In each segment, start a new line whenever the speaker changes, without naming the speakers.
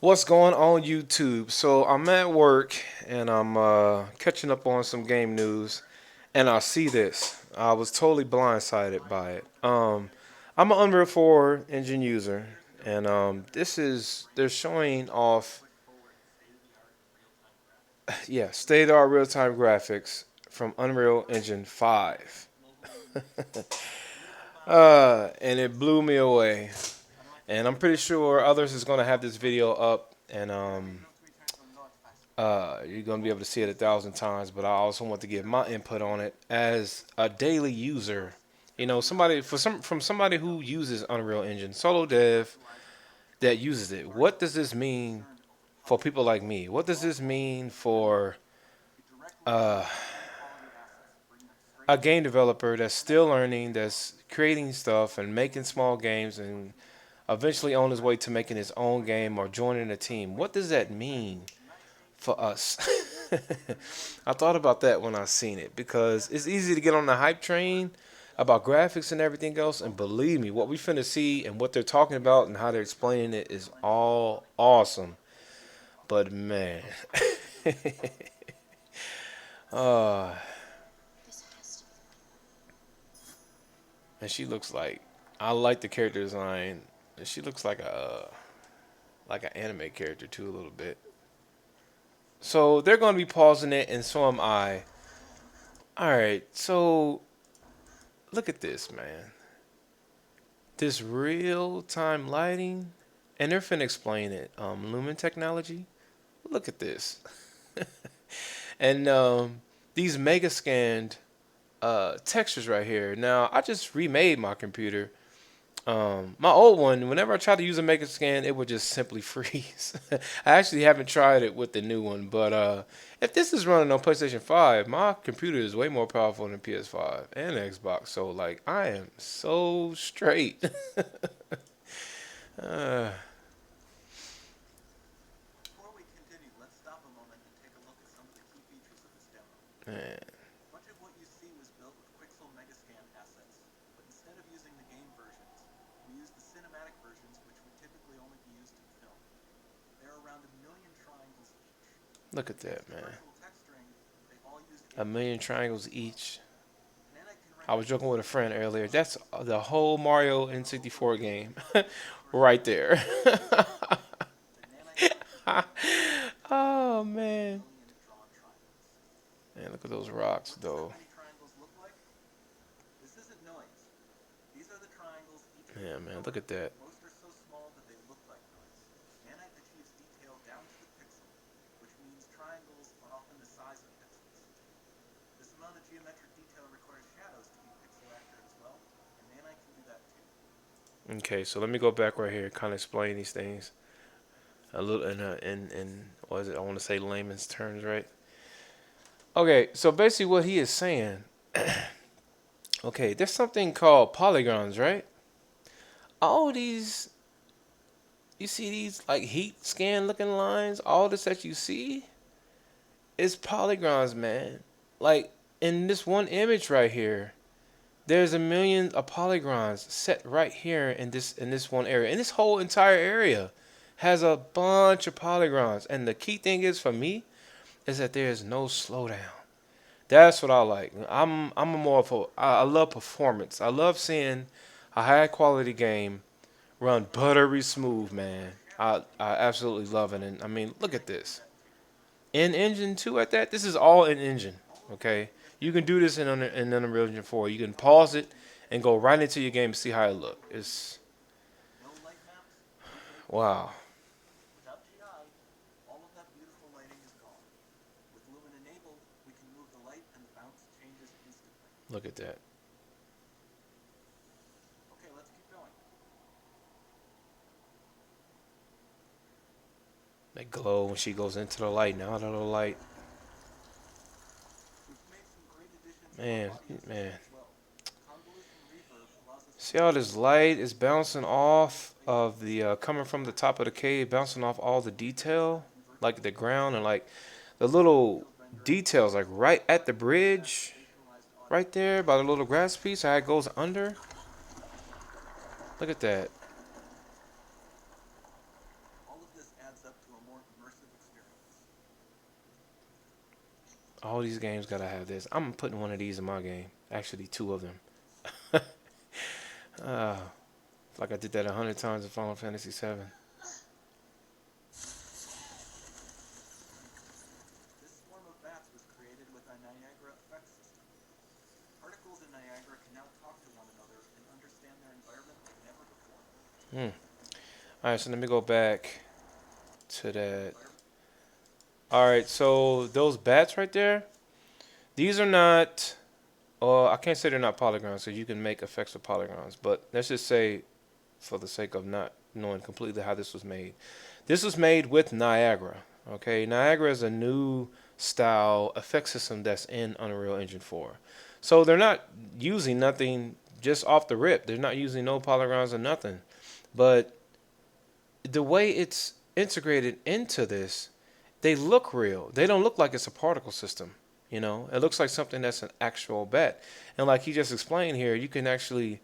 What's going on YouTube? So I'm at work and I'm catching up on some game news, and I see this. I was totally blindsided by it. I'm an Unreal 4 engine user, and this is they're showing off, yeah, state-of-the-art real-time graphics from Unreal Engine 5, and it blew me away. And I'm pretty sure others is gonna have this video up, and you're gonna be able to see it 1,000 times, but I also want to give my input on it as a daily user. You know, somebody from somebody who uses Unreal Engine, solo dev that uses it. What does this mean for people like me? What does this mean for uh, a game developer that's still learning, that's creating stuff and making small games, and eventually on his way to making his own game or joining a team? What does that mean for us? I thought about that when I seen it because it's easy to get on the hype train about graphics and everything else, and believe me, what we finna see and what they're talking about and how they're explaining it is all awesome. But man, uh, and she looks like, I like the character design. And she looks like an anime character too a little bit. So they're gonna be pausing it, and so am I. All right, so look at this, man. This real time lighting, and they're finna explain it. Lumen technology. Look at this, and these mega scanned textures right here. Now I just remade my computer. My old one, whenever I tried to use a mega scan, it would just simply freeze. I actually haven't tried it with the new one, but if this is running on PlayStation 5, my computer is way more powerful than PS5 and Xbox. So like, I am so straight. uh, man. Look at that, man. A million triangles each. I was joking with a friend earlier. That's the whole Mario N64 game right there. Oh, man. Man, look at those rocks, though. Yeah, man, look at that. Okay, so let me go back right here, kind of explain these things a little in what is it? I want to say layman's terms, right? Okay, so basically what he is saying, okay, there's something called polygons, right? All these, you see these like heat scan looking lines, all this that you see is polygons, man. Like in this one image right here, there's a million of polygons set right here in this one area. And this whole entire area has a bunch of polygons. And the key thing is for me is that there is no slowdown. That's what I like. I'm a more of a, I love performance. I love seeing a high quality game run buttery smooth, man. I absolutely love it. And I mean, look at this. In engine 2 at that, this is all in engine. Okay? You can do this in Unreal Engine 4. You can pause it and go right into your game and see how it look. It's wow. Look at that. They glow when she goes into the light and out of the light. Man, man. See how this light is bouncing off of the coming from the top of the cave, bouncing off all the detail, like the ground and like the little details, like right at the bridge, right there by the little grass piece, how it goes under. Look at that. All these games gotta have this. I'm putting one of these in my game. Actually, two of them. uh, like I did that 100 times in Final Fantasy VII.
This swarm of bats was created with a Niagara effect system. Particles in Niagara can now talk to one another and understand their environment like never before.
Hmm. All right, so let me go back to that. All right, so those bats right there, these are not. I can't say they're not polygons, so you can make effects with polygons. But let's just say, for the sake of not knowing completely how this was made, this was made with Niagara. Okay, Niagara is a new style effect system that's in Unreal Engine 4. So they're not using nothing just off the rip. They're not using no polygons or nothing. But the way it's integrated into this, they look real. They don't look like it's a particle system. You know, it looks like something that's an actual bat. And like he just explained here, you can actually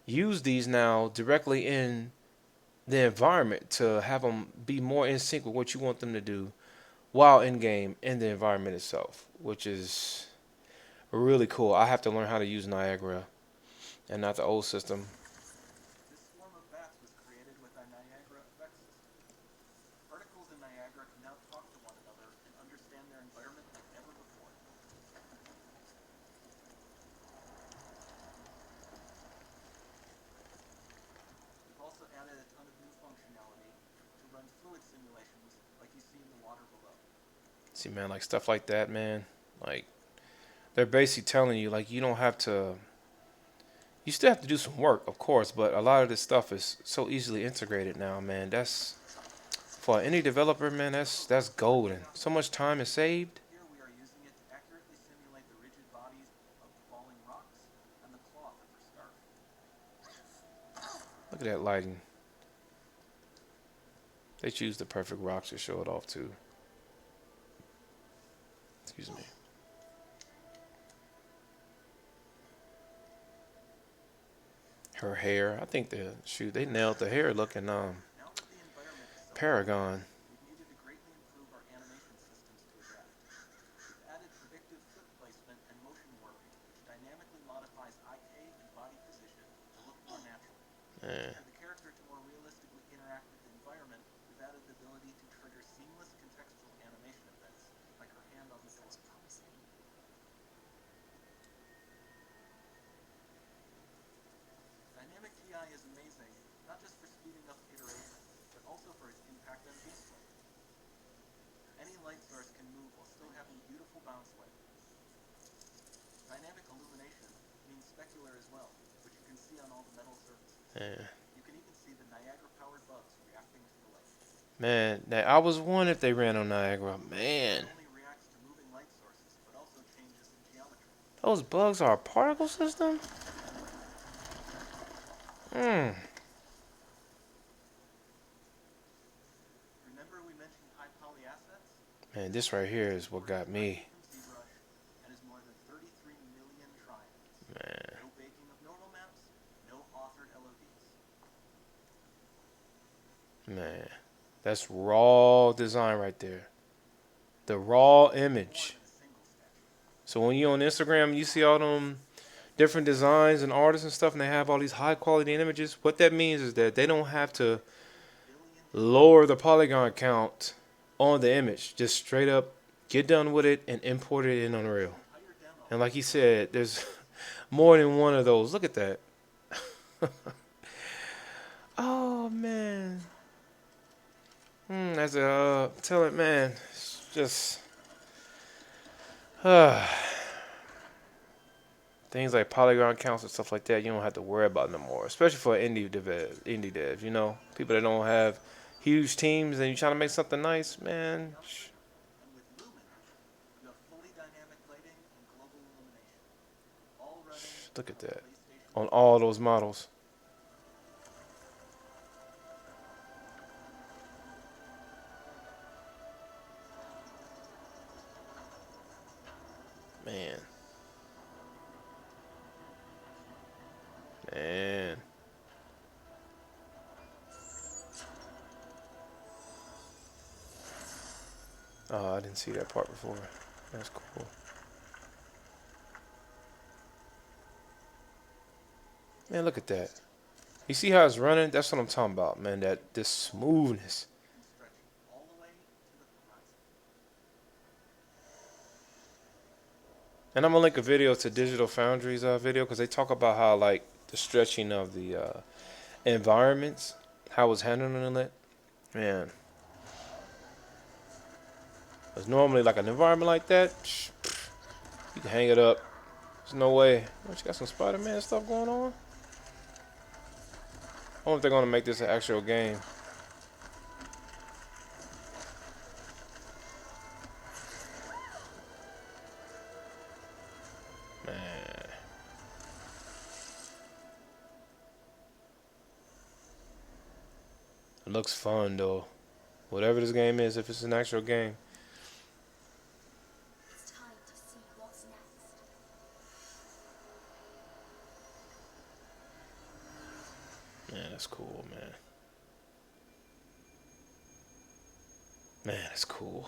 use these now directly in the environment to have them be more in sync with what you want them to do while in game in the environment itself, which is really cool. I have to learn how to use Niagara and not the old system.
This swarm of bats was created with a Niagara effect system. Particles in Niagara can now talk to one another and understand their environment like never before. We've also added a ton of new functionality to run fluid simulations like you see in the water below.
See, man, like stuff like that, man. Like they're basically telling you, like you don't have to. You still have to do some work, of course, but a lot of this stuff is so easily integrated now, man. That's for any developer, man. That's golden. So much time is saved.
Here we are using it to accurately simulate the rigid bodies of falling rocks and the cloth of her scarf.
Look at that lighting. They choose the perfect rocks to show it off to. Excuse me. Her hair. I think they nailed the hair looking
Now that the environment is so
Paragon.
we've needed to greatly improve our animation systems to adapt. We've added predictive foot placement and motion warping, which dynamically modifies eye gaze and body position to look more natural.
Eh.
For the character to more realistically interact with the environment, we've added the ability to trigger seamless contextual animation events, like her hand on the door. Dynamic TI is amazing, not just for speeding up iteration, but also for its impact on gameplay. Any light source can move while still having beautiful bounce weight. Dynamic illumination means specular as well, which you can see on all the metal surfaces.
Eh.
You can even see the Niagara-powered bugs reacting to the light.
Man, I was wondering if they ran on Niagara. Man,
It only reacts to moving light sources, but also changes in geometry.
those bugs are a particle system? Hmm.
Remember we mentioned high poly assets?
Man, this right here is what got me.
From ZBrush and is more than 33 million triangles.
Man,
No baking of normal maps, no authored LODs.
man. That's raw design right there. The raw
More
image.
than a single statue.
So when you on Instagram, you see all them different designs and artists and stuff, and they have all these high quality images. What that means is that they don't have to
Billions
lower the polygon count on the image. Just straight up get done with it and import it in Unreal.
entire demo.
And like he said, there's more than one of those. Look at that. Oh man. As a talent man, it's just things like polygon counts and stuff like that. You don't have to worry about no more, especially for indie devs. You know, people that don't have huge teams and you trying to make something nice, man.
And with Lumen, you have fully dynamic lighting and global illumination. All running
Look at
on the
that
PlayStation
on
4.
all those models. Man, man. Oh, I didn't see that part before. That's cool. Man, look at that. You see how it's running? That's what I'm talking about, man. That this smoothness.
and stretching all the way to the horizon.
And I'm gonna link a video to Digital Foundry's video because they talk about how like the stretching of the environments, how it's handling it. Man, because normally like an environment like that, you can hang it up. There's no way. What, you got some Spider-Man stuff going on? I wonder if they're gonna make this an actual game. Man, it looks fun though. Whatever this game is, if it's an actual game.
It's time to see what's next.
Man, that's cool, man. Man, that's cool.